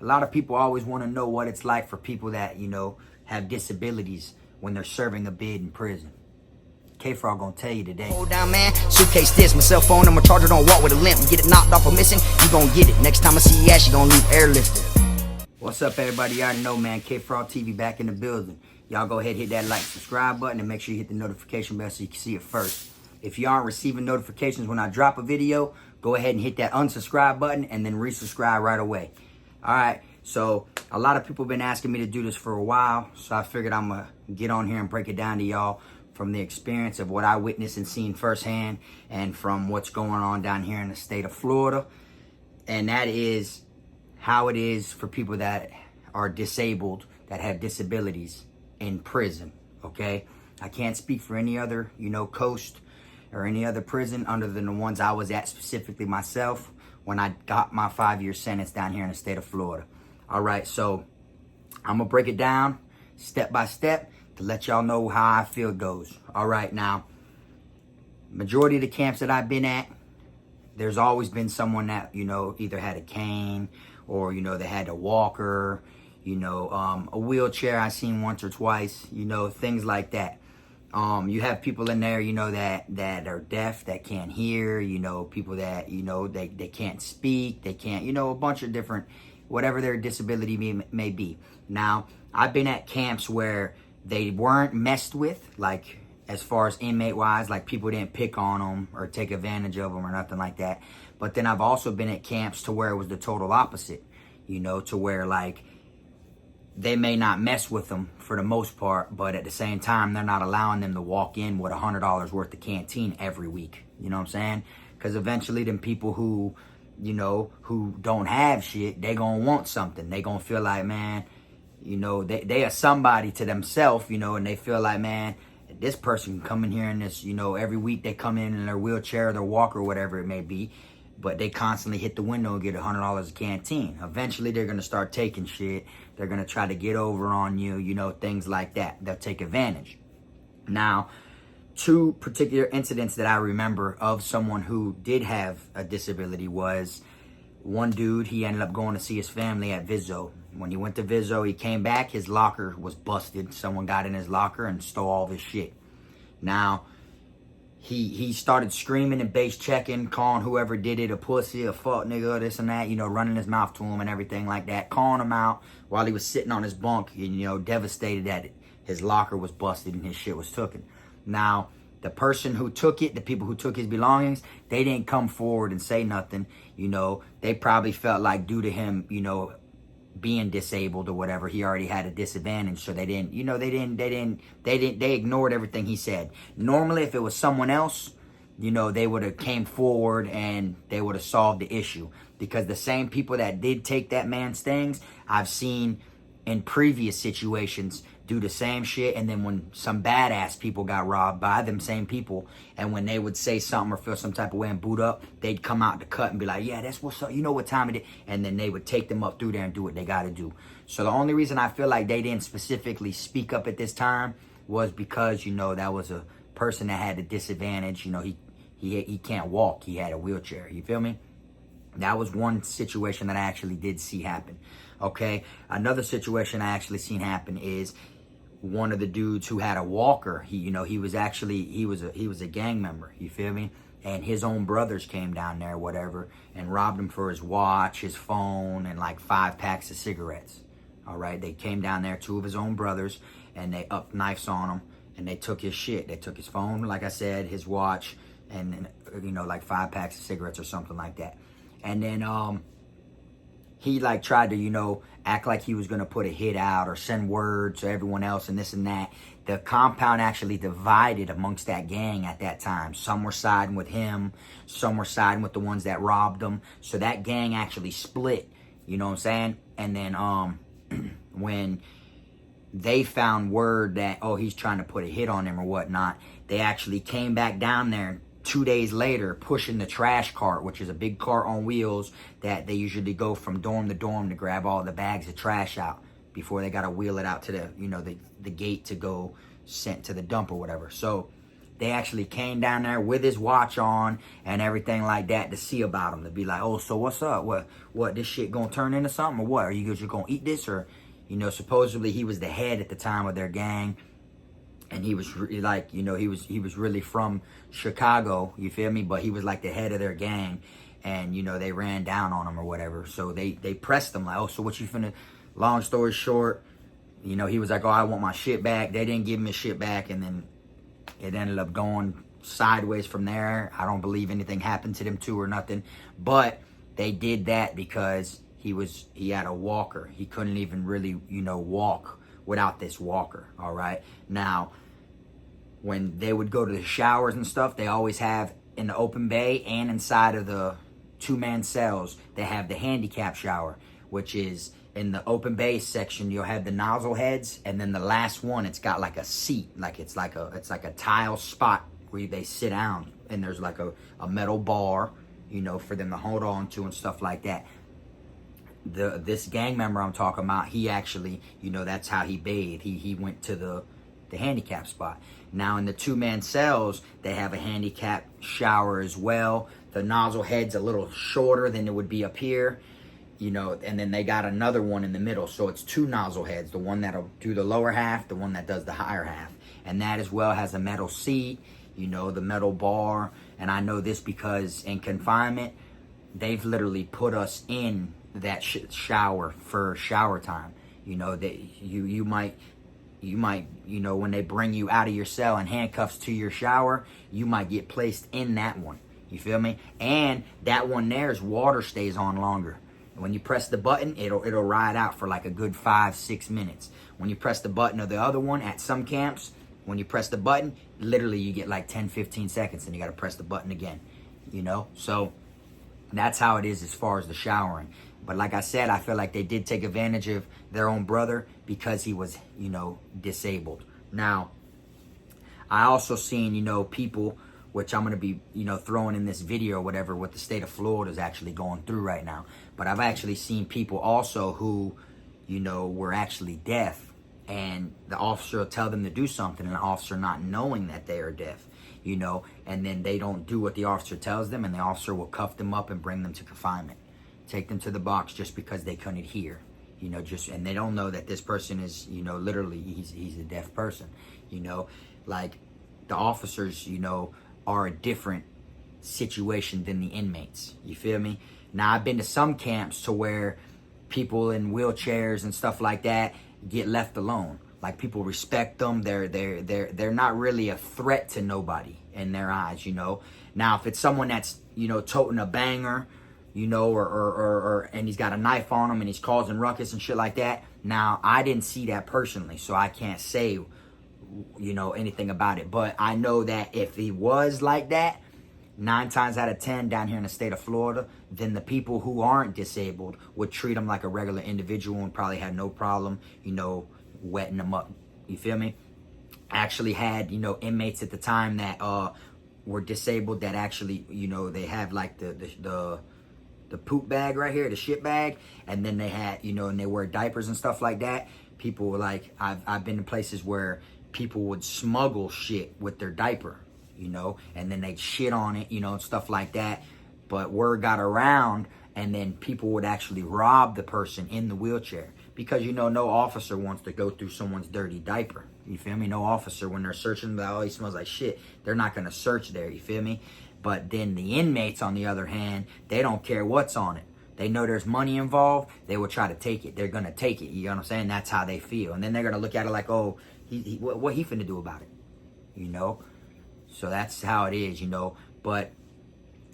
A lot of people always want to know what it's like for people that, you know, have disabilities when they're serving a bid in prison. KFROG gonna tell you today. Hold down, man. Suitcase this, my cell phone and my charger. Don't walk with a limp. Get it knocked off or missing, you gonna get it. Next time I see you, you gonna leave airlifted. What's up, everybody? You already know, man. Kfrogtv back in the building. Y'all go ahead, hit that like, subscribe button, and make sure you hit the notification bell so you can see it first. If you aren't receiving notifications when I drop a video, go ahead and hit that unsubscribe button and then resubscribe right away. All right. So a lot of people have been asking me to do this for a while, so I figured I'm gonna get on here and break it down to y'all from the experience of what I witnessed and seen firsthand, and from what's going on down here in the state of Florida. And that is how it is for people that are disabled, that have disabilities in prison. Okay, I can't speak for any other, you know, coast or any other prison other than the ones I was at specifically myself when I got my 5-year sentence down here in the state of Florida. All right, so I'm gonna break it down step by step to let y'all know how I feel it goes. All right, now, majority of the camps that I've been at, there's always been someone that, you know, either had a cane or, you know, they had a walker, you know, a wheelchair I seen once or twice, you know, things like that. You have people in there, you know, that are deaf, that can't hear, you know, people that, you know, they can't speak, they can't, you know, a bunch of different, whatever their disability may be. Now, I've been at camps where they weren't messed with, like as far as inmate-wise, like people didn't pick on them or take advantage of them or nothing like that. But then I've also been at camps to where it was the total opposite, you know, to where like they may not mess with them for the most part, but at the same time, they're not allowing them to walk in with $100 worth of canteen every week. You know what I'm saying? Because eventually them people who, you know, who don't have shit, they gonna want something. They gonna feel like, man, you know, they are somebody to themselves, you know, and they feel like, man, this person can come in here and this, you know, every week they come in their wheelchair, their walker, or whatever it may be, but they constantly hit the window and get $100 a canteen. Eventually, they're gonna start taking shit. They're gonna try to get over on you, you know, things like that. They'll take advantage. Now, two particular incidents that I remember of someone who did have a disability was one dude, he ended up going to see his family at Vizzo. When he went to Vizzo, he came back, his locker was busted. Someone got in his locker and stole all of his shit. Now, he started screaming and bass checking, calling whoever did it a pussy, a fuck nigga, this and that, you know, running his mouth to him and everything like that, calling him out while he was sitting on his bunk, you know, devastated that his locker was busted and his shit was taken. Now, the person who took it, the people who took his belongings, they didn't come forward and say nothing. You know, they probably felt like due to him, you know, being disabled or whatever, he already had a disadvantage. So they didn't, you know, they ignored everything he said. Normally, if it was someone else, you know, they would have came forward and they would have solved the issue. Because the same people that did take that man's things, I've seen in previous situations do the same shit, and then when some badass people got robbed by them same people, and when they would say something or feel some type of way and boot up, they'd come out the cut and be like, yeah, that's what's up, you know what time it is, and then they would take them up through there and do what they got to do. So the only reason I feel like they didn't specifically speak up at this time was because, you know, that was a person that had a disadvantage. You know, he can't walk, he had a wheelchair, you feel me? That was one situation that I actually did see happen. Okay, another situation I actually seen happen is one of the dudes who had a walker. He was a gang member, you feel me? And his own brothers came down there, whatever, and robbed him for his watch, his phone, and like 5 packs of cigarettes. All right, they came down there, 2 of his own brothers, and they upped knives on him, and they took his shit. They took his phone, like I said, his watch, and, you know, like 5 packs of cigarettes or something like that. And then he like tried to, you know, act like he was going to put a hit out or send word to everyone else and this and that. The compound actually divided amongst that gang at that time. Some were siding with him. Some were siding with the ones that robbed him. So that gang actually split, you know what I'm saying? And then when they found word that, oh, he's trying to put a hit on them or whatnot, they actually came back down there 2 days later, pushing the trash cart, which is a big cart on wheels that they usually go from dorm to dorm to grab all the bags of trash out before they got to wheel it out to the, you know, the gate to go sent to the dump or whatever. So they actually came down there with his watch on and everything like that to see about him, to be like, oh, so what's up? What, this shit gonna turn into something or what? Are you just gonna eat this? Or, you know, supposedly he was the head at the time of their gang. And he was like, you know, he was really from Chicago, you feel me? But he was like the head of their gang. And, you know, they ran down on him or whatever. So they pressed him like, oh, so what you finna, long story short, you know, he was like, oh, I want my shit back. They didn't give him his shit back. And then it ended up going sideways from there. I don't believe anything happened to them two or nothing. But they did that because he had a walker. He couldn't even really, you know, walk without this walker, all right? Now, when they would go to the showers and stuff, they always have in the open bay and inside of the two-man cells, they have the handicap shower, which is in the open bay section, you'll have the nozzle heads, and then the last one, it's got like a seat, like it's like a tile spot where they sit down, and there's like a metal bar, you know, for them to hold on to and stuff like that. This gang member I'm talking about, he actually, you know, that's how he bathed. He went to the handicap spot. Now in the two-man cells, they have a handicap shower as well. The nozzle head's a little shorter than it would be up here, you know, and then they got another one in the middle. So it's two nozzle heads, the one that'll do the lower half, the one that does the higher half. And that as well has a metal seat, you know, the metal bar. And I know this because in confinement, they've literally put us in that shower for shower time. You know, that you might, you know, when they bring you out of your cell in handcuffs to your shower, you might get placed in that one. You feel me? And that one there's water stays on longer. When you press the button, it'll ride out for like a good 5-6 minutes. When you press the button of the other one at some camps, when you press the button, literally you get like 10-15 seconds and you got to press the button again, you know? So that's how it is as far as the showering. But like I said, I feel like they did take advantage of their own brother because he was, you know, disabled. Now, I also seen, you know, people, which I'm going to be, you know, throwing in this video or whatever, what the state of Florida is actually going through right now. But I've actually seen people also who, you know, were actually deaf. And the officer will tell them to do something, and the officer not knowing that they are deaf, you know, and then they don't do what the officer tells them, and the officer will cuff them up and bring them to confinement. Take them to the box just because they couldn't hear, you know, and they don't know that this person is, you know, literally he's a deaf person, you know, like the officers, you know, are a different situation than the inmates. You feel me? Now I've been to some camps to where people in wheelchairs and stuff like that get left alone. Like people respect them. They're not really a threat to nobody in their eyes, you know. Now if it's someone that's, you know, toting a banger, you know, or and he's got a knife on him and he's causing ruckus and shit like that. Now, I didn't see that personally, so I can't say, you know, anything about it. But I know that if he was like that, 9 times out of 10 down here in the state of Florida, then the people who aren't disabled would treat him like a regular individual and probably had no problem, you know, wetting them up. You feel me? I actually had, you know, inmates at the time that were disabled that actually, you know, they have like the poop bag right here, the shit bag, and then they had, you know, and they wear diapers and stuff like that. People were like, I've been in places where people would smuggle shit with their diaper, you know, and then they'd shit on it, you know, and stuff like that. But word got around, and then people would actually rob the person in the wheelchair because, you know, no officer wants to go through someone's dirty diaper. You feel me? No officer, when they're searching, oh, he smells like shit, they're not going to search there. You feel me? But then the inmates, on the other hand, they don't care what's on it. They know there's money involved. They will try to take it. They're going to take it. You know what I'm saying? That's how they feel. And then they're going to look at it like, oh, what he finna do about it? You know? So that's how it is, you know? But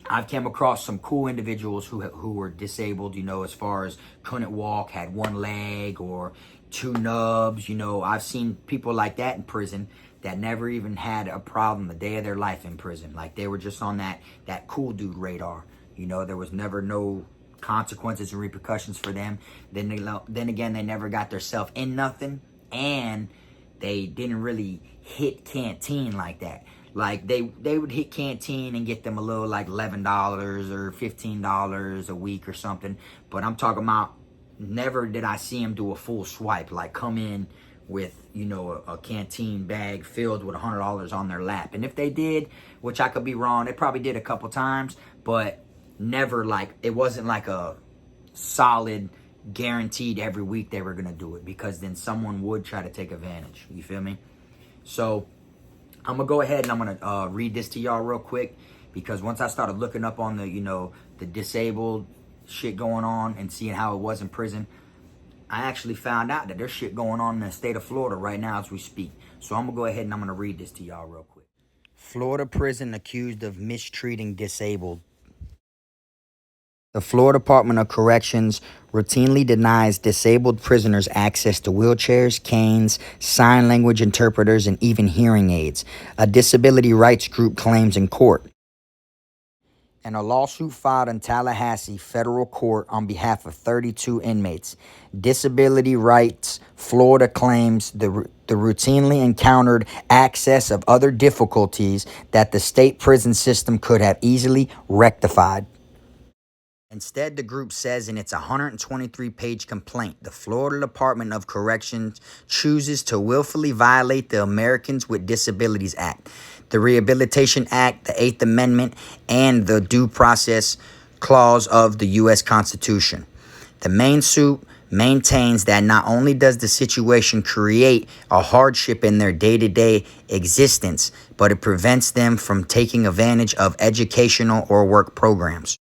I've come across some cool individuals who were disabled, you know, as far as couldn't walk, had one leg or 2 nubs. You know, I've seen people like that in prison that never even had a problem the day of their life in prison. Like they were just on that cool dude radar. You know, there was never no consequences and repercussions for them. Then again, they never got theirself in nothing, and they didn't really hit canteen like that. Like they would hit canteen and get them a little like $11 or $15 a week or something. But I'm talking about never did I see them do a full swipe, like come in with, you know, a canteen bag filled with $100 on their lap. And if they did, which I could be wrong, they probably did a couple times, but never like, it wasn't like a solid guaranteed every week they were going to do it, because then someone would try to take advantage. You feel me? So I'm going to go ahead and I'm going to read this to y'all real quick, because once I started looking up on the, you know, the disabled shit going on and seeing how it was in prison, I actually found out that there's shit going on in the state of Florida right now as we speak. So I'm going to go ahead and I'm going to read this to y'all real quick. Florida prison accused of mistreating disabled. The Florida Department of Corrections routinely denies disabled prisoners access to wheelchairs, canes, sign language interpreters, and even hearing aids, a disability rights group claims in court. In a lawsuit filed in Tallahassee federal court on behalf of 32 inmates, Disability Rights Florida claims the routinely encountered access of other difficulties that the state prison system could have easily rectified. Instead, the group says in its 123-page complaint, the Florida Department of Corrections chooses to willfully violate the Americans with Disabilities Act, the Rehabilitation Act, the Eighth Amendment, and the Due Process Clause of the U.S. Constitution. The main suit maintains that not only does the situation create a hardship in their day-to-day existence, but it prevents them from taking advantage of educational or work programs.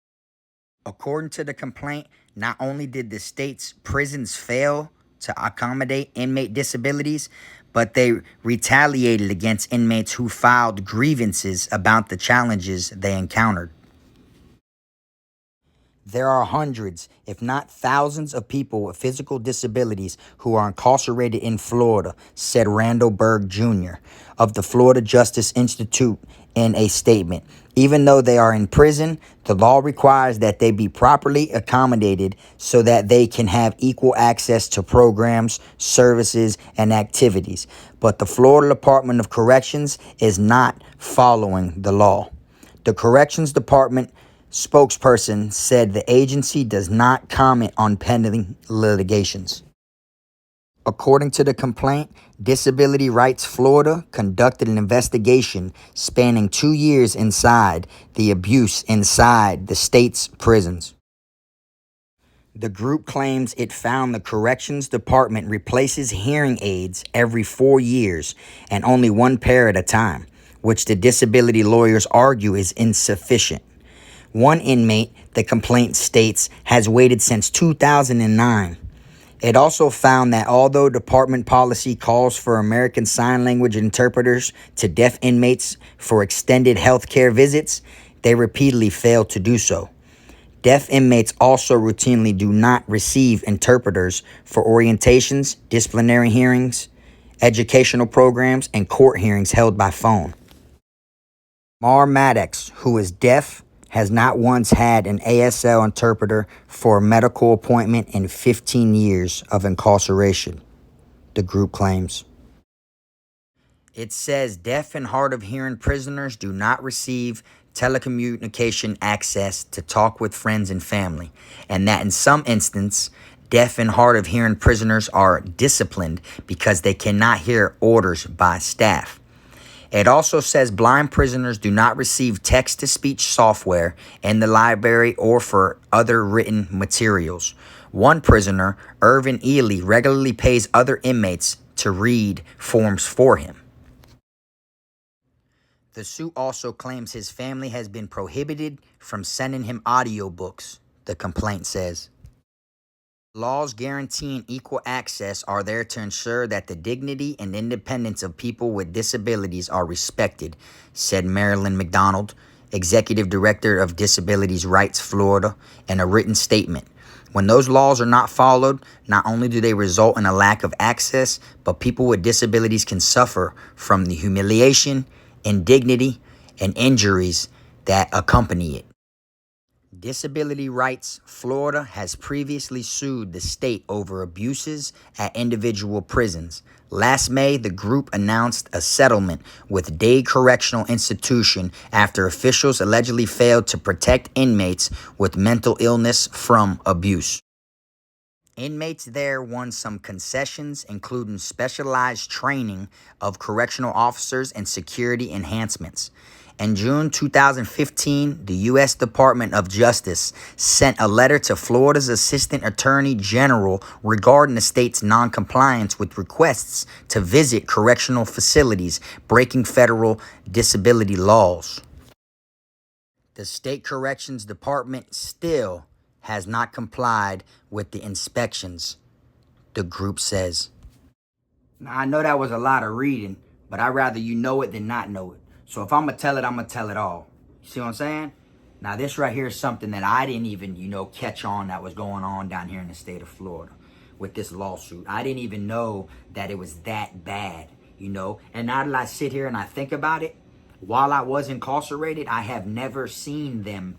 According to the complaint, not only did the state's prisons fail to accommodate inmate disabilities, but they retaliated against inmates who filed grievances about the challenges they encountered. There are hundreds, if not thousands, of people with physical disabilities who are incarcerated in Florida, said Randall Berg Jr. of the Florida Justice Institute in a statement. Even though they are in prison, the law requires that they be properly accommodated so that they can have equal access to programs, services, and activities. But the Florida Department of Corrections is not following the law. The Corrections Department spokesperson said the agency does not comment on pending litigations. According to the complaint, Disability Rights Florida conducted an investigation spanning 2 years inside the abuse inside the state's prisons. The group claims it found the Corrections Department replaces hearing aids every 4 years and only one pair at a time, which the disability lawyers argue is insufficient. One inmate, the complaint states, has waited since 2009. It also found that although department policy calls for American Sign Language interpreters to deaf inmates for extended health care visits, they repeatedly fail to do so. Deaf inmates also routinely do not receive interpreters for orientations, disciplinary hearings, educational programs, and court hearings held by phone. Mar Maddox, who is deaf, has not once had an ASL interpreter for a medical appointment in 15 years of incarceration, the group claims. It says deaf and hard of hearing prisoners do not receive telecommunication access to talk with friends and family, and that in some instances, deaf and hard of hearing prisoners are disciplined because they cannot hear orders by staff. It also says blind prisoners do not receive text-to-speech software in the library or for other written materials. One prisoner, Irvin Ely, regularly pays other inmates to read forms for him. The suit also claims his family has been prohibited from sending him audiobooks, the complaint says. Laws guaranteeing equal access are there to ensure that the dignity and independence of people with disabilities are respected, said Marilyn McDonald, Executive Director of Disabilities Rights Florida, in a written statement. When those laws are not followed, not only do they result in a lack of access, but people with disabilities can suffer from the humiliation, indignity, and injuries that accompany it. Disability Rights Florida has previously sued the state over abuses at individual prisons. Last May, the group announced a settlement with Dade Correctional Institution after officials allegedly failed to protect inmates with mental illness from abuse. Inmates there won some concessions, including specialized training of correctional officers and security enhancements. In June 2015, the U.S. Department of Justice sent a letter to Florida's Assistant Attorney General regarding the state's noncompliance with requests to visit correctional facilities breaking federal disability laws. The State Corrections Department still has not complied with the inspections, the group says. Now, I know that was a lot of reading, but I'd rather you know it than not know it. So if I'm going to tell it, I'm going to tell it all. You see what I'm saying? Now, this right here is something that I didn't even, catch on that was going on down here in the state of Florida with this lawsuit. I didn't even know that it was that bad, And now that I sit here and I think about it, while I was incarcerated, I have never seen them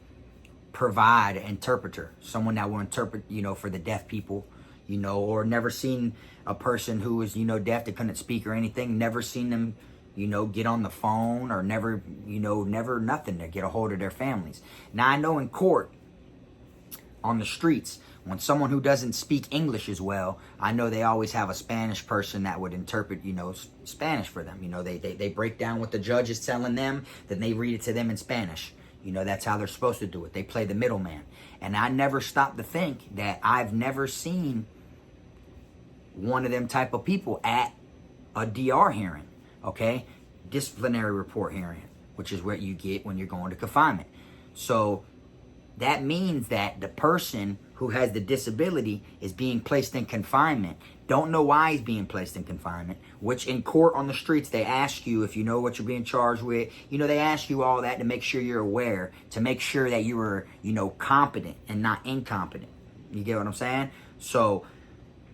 provide an interpreter, someone that will interpret, for the deaf people, or never seen a person who was, deaf that couldn't speak or anything, never seen them, get on the phone or never nothing to get a hold of their families. Now, I know in court, on the streets, when someone who doesn't speak English as well, I know they always have a Spanish person that would interpret, Spanish for them. They break down what the judge is telling them, then they read it to them in Spanish. That's how they're supposed to do it. They play the middleman. And I never stop to think that I've never seen one of them type of people at a DR hearing, okay? Disciplinary report hearing, which is what you get when you're going to confinement. So that means that the person who has the disability is being placed in confinement. Don't know why he's being placed in confinement, which in court on the streets, they ask you if you know what you're being charged with. They ask you all that to make sure you're aware, to make sure that you are, competent and not incompetent. You get what I'm saying? So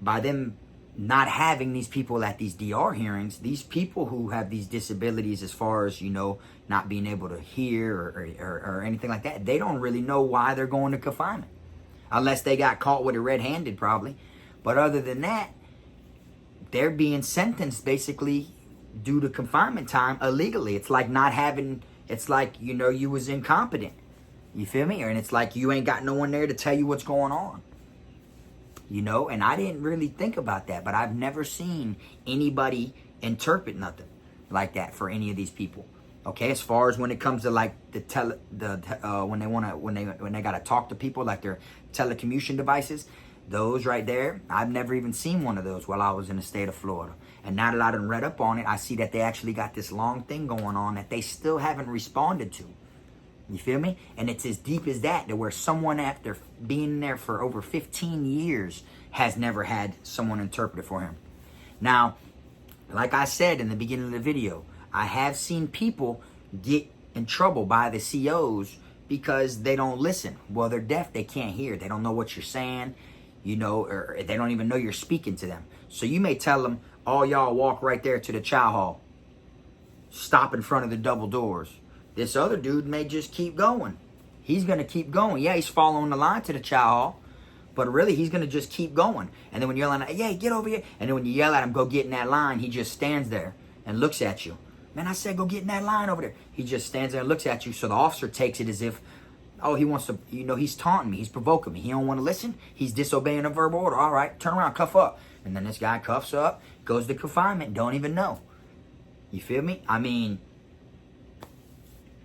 by them not having these people at these DR hearings, these people who have these disabilities as far as, not being able to hear or anything like that, they don't really know why they're going to confinement. Unless they got caught with it red-handed, probably. But other than that, they're being sentenced basically due to confinement time illegally. It's like not having, it's like, you was incompetent. You feel me? And it's like you ain't got no one there to tell you what's going on. And I didn't really think about that, but I've never seen anybody interpret nothing like that for any of these people. Okay, as far as when it comes to like when they gotta talk to people, like their telecommunication devices, those right there, I've never even seen one of those while I was in the state of Florida. And now that I done read up on it, I see that they actually got this long thing going on that they still haven't responded to. You feel me? And it's as deep as that, to where someone after being there for over 15 years has never had someone interpret it for him. Now, like I said in the beginning of the video, I have seen people get in trouble by the COs because they don't listen. Well, they're deaf, they can't hear. They don't know what you're saying, or they don't even know you're speaking to them. So you may tell them, all y'all walk right there to the chow hall. Stop in front of the double doors. This other dude may just keep going. He's going to keep going. Yeah, he's following the line to the chow hall, but really he's going to just keep going. And then when you're yelling, hey, get over here. And then when you yell at him, go get in that line, he just stands there and looks at you. Man, I said, go get in that line over there. He just stands there and looks at you. So the officer takes it as if, oh, he wants to, he's taunting me. He's provoking me. He don't want to listen. He's disobeying a verbal order. All right, turn around, cuff up. And then this guy cuffs up, goes to confinement, don't even know. You feel me? I mean,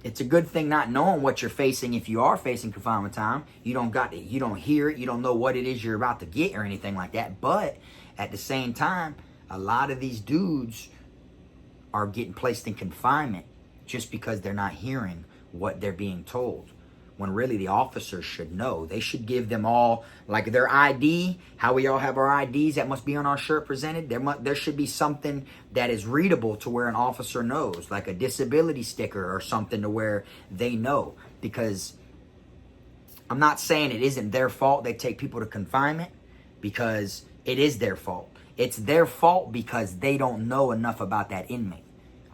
it's a good thing not knowing what you're facing if you are facing confinement time. You don't hear it. You don't know what it is you're about to get or anything like that. But at the same time, a lot of these dudes are getting placed in confinement just because they're not hearing what they're being told. When really the officers should know. They should give them all, like their ID, how we all have our IDs that must be on our shirt presented. There should be something that is readable to where an officer knows, like a disability sticker or something to where they know. Because I'm not saying it isn't their fault they take people to confinement, because it is their fault. It's their fault because they don't know enough about that inmate,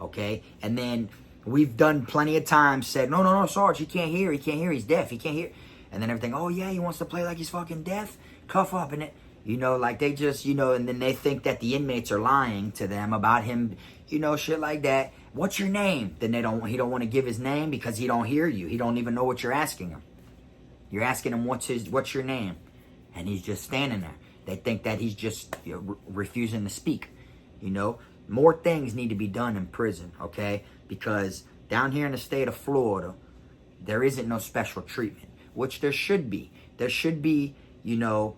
okay? And then we've done plenty of times said, no, Sarge, he can't hear, he's deaf, he can't hear. And then everything, oh yeah, he wants to play like he's fucking deaf, cuff up in it. Like they just, and then they think that the inmates are lying to them about him, shit like that. What's your name? Then he don't want to give his name because he don't hear you. He don't even know what you're asking him. You're asking him what's your name? And he's just standing there. They think that he's just refusing to speak. You know, more things need to be done in prison, okay? Because down here in the state of Florida, there isn't no special treatment, which there should be. There should be, you know,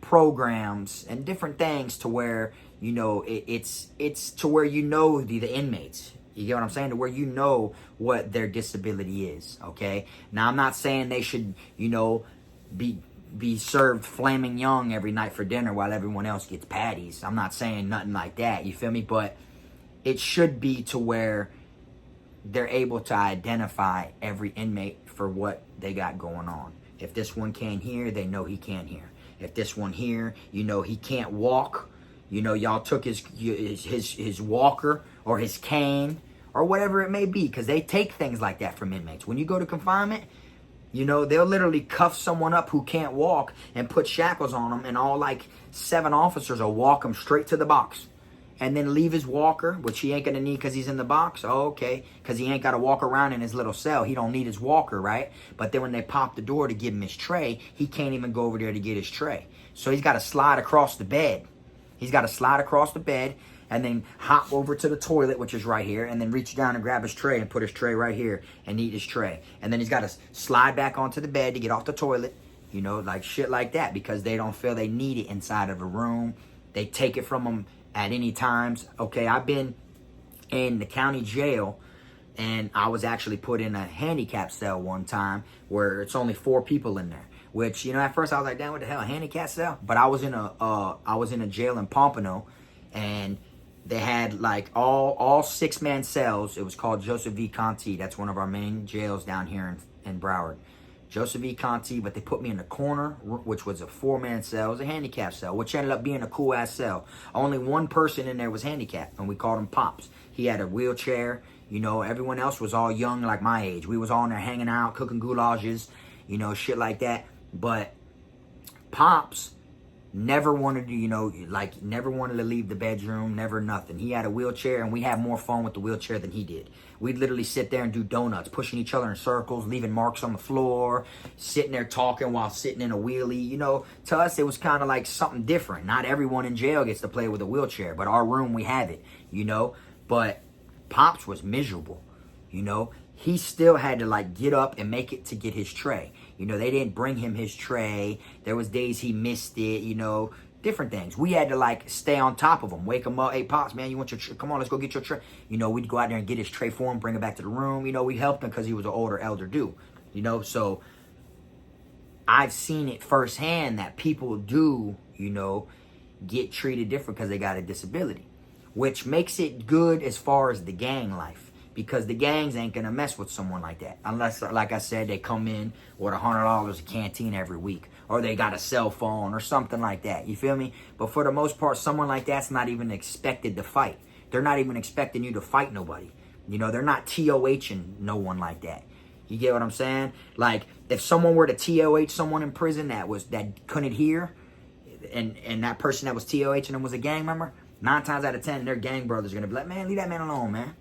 programs and different things to where, you know, it's to where you know the inmates. You get what I'm saying? To where you know what their disability is, okay? Now, I'm not saying they should, you know, be served flaming young every night for dinner while everyone else gets patties. I'm not saying nothing like that, you feel me? But it should be to where they're able to identify every inmate for what they got going on. If this one can't hear, they know he can't hear. If this one here, you know, he can't walk, you know, y'all took his walker or his cane or whatever it may be, because they take things like that from inmates. When you go to confinement, you know, they'll literally cuff someone up who can't walk and put shackles on them, and all like 7 officers will walk him straight to the box. And then leave his walker, which he ain't going to need because he's in the box. Oh, okay, because he ain't got to walk around in his little cell. He don't need his walker, right? But then when they pop the door to give him his tray, he can't even go over there to get his tray. So he's got to slide across the bed. He's got to slide across the bed and then hop over to the toilet, which is right here, and then reach down and grab his tray and put his tray right here and eat his tray. And then he's got to slide back onto the bed to get off the toilet, you know, like shit like that, because they don't feel they need it inside of a room. They take it from them at any times. Okay, I've been in the county jail, and I was actually put in a handicap cell one time where it's only 4 people in there. Which, you know, at first I was like, damn, what the hell, a handicap cell? But I was in a jail in Pompano, and they had like all 6-man cells. It was called Joseph V. Conti. That's one of our main jails down here in Broward. Joseph V. Conti, but they put me in the corner, which was a 4-man cell. It was a handicap cell, which ended up being a cool-ass cell. Only one person in there was handicapped, and we called him Pops. He had a wheelchair. You know, everyone else was all young like my age. We was all in there hanging out, cooking goulages, you know, shit like that. But Pops never wanted to, you know, like never wanted to leave the bedroom, never nothing. He had a wheelchair, and we had more fun with the wheelchair than he did. We'd literally sit there and do donuts, pushing each other in circles, leaving marks on the floor, sitting there talking while sitting in a wheelie. You know, to us, it was kind of like something different. Not everyone in jail gets to play with a wheelchair, but our room, we have it, you know. But Pops was miserable, you know. He still had to like get up and make it to get his tray. You know, they didn't bring him his tray. There was days he missed it, you know, different things. We had to like stay on top of him, wake him up. Hey, Pops, man, you want your tray? Come on, let's go get your tray. You know, we'd go out there and get his tray for him, bring it back to the room. You know, we helped him because he was an older elder dude, you know. So I've seen it firsthand that people do, you know, get treated different because they got a disability, which makes it good as far as the gang life. Because the gangs ain't gonna mess with someone like that. Unless, like I said, they come in with $100 a canteen every week. Or they got a cell phone or something like that. You feel me? But for the most part, someone like that's not even expected to fight. They're not even expecting you to fight nobody. You know, they're not TOHing no one like that. You get what I'm saying? Like, if someone were to TOH someone in prison that couldn't hear, and that person that was TOHing them was a gang member, 9 times out of 10, their gang brothers are gonna be like, man, leave that man alone, man.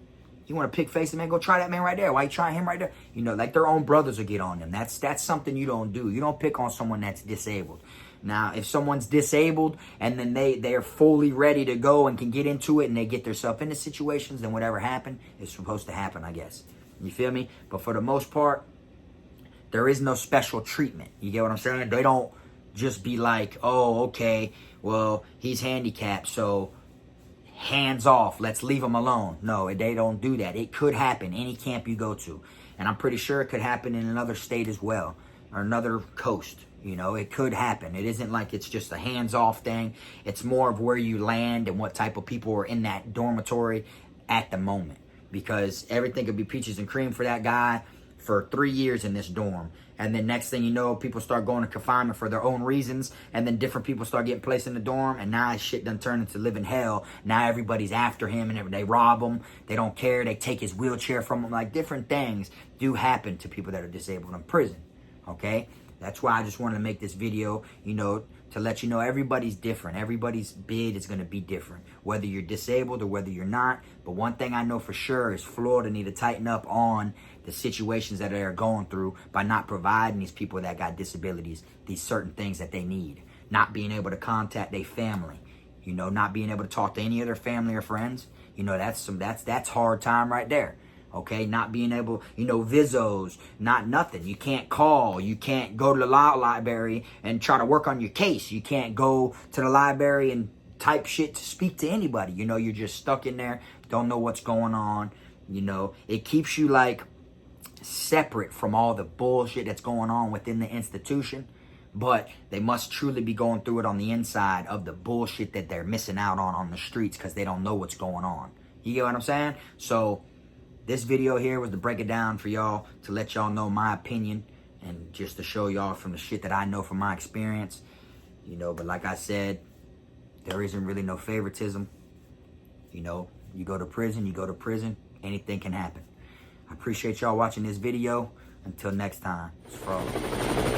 You want to pick face him, man? Go try that man right there. Why you trying him right there? You know, like their own brothers will get on them. That's something you don't do. You don't pick on someone that's disabled. Now, if someone's disabled and then they're fully ready to go and can get into it and they get themselves into situations, then whatever happened is supposed to happen, I guess. You feel me? But for the most part, there is no special treatment. You get what I'm saying? They don't just be like, oh, okay, well, he's handicapped, so hands off, let's leave him alone. No, they don't do that. It could happen any camp you go to, and I'm pretty sure it could happen in another state as well, or another coast. You know, it could happen. It isn't like it's just a hands-off thing. It's more of where you land and what type of people are in that dormitory at the moment, because everything could be peaches and cream for that guy for 3 years in this dorm, and then next thing you know, people start going to confinement for their own reasons, and then different people start getting placed in the dorm, and now shit done turned into living hell. Now everybody's after him, and they rob him. They don't care. They take his wheelchair from him. Like, different things do happen to people that are disabled in prison, okay? That's why I just wanted to make this video, you know, to let you know everybody's different. Everybody's bid is going to be different, whether you're disabled or whether you're not. But one thing I know for sure is Florida need to tighten up on the situations that they're going through by not providing these people that got disabilities these certain things that they need. not being able to contact their family, you know, not being able to talk to any of their family or friends. You know, that's hard time right there. Okay, not being able, you know, visos, not nothing. You can't call. You can't go to the law library and try to work on your case. You can't go to the library and type shit to speak to anybody. You know, you're just stuck in there, don't know what's going on. You know, it keeps you like separate from all the bullshit that's going on within the institution. But they must truly be going through it on the inside of the bullshit that they're missing out on the streets because they don't know what's going on. You get what I'm saying? So this video here was to break it down for y'all, to let y'all know my opinion and just to show y'all from the shit that I know from my experience. You know, but like I said, there isn't really no favoritism. You know, you go to prison, anything can happen. I appreciate y'all watching this video. Until next time, it's Frog.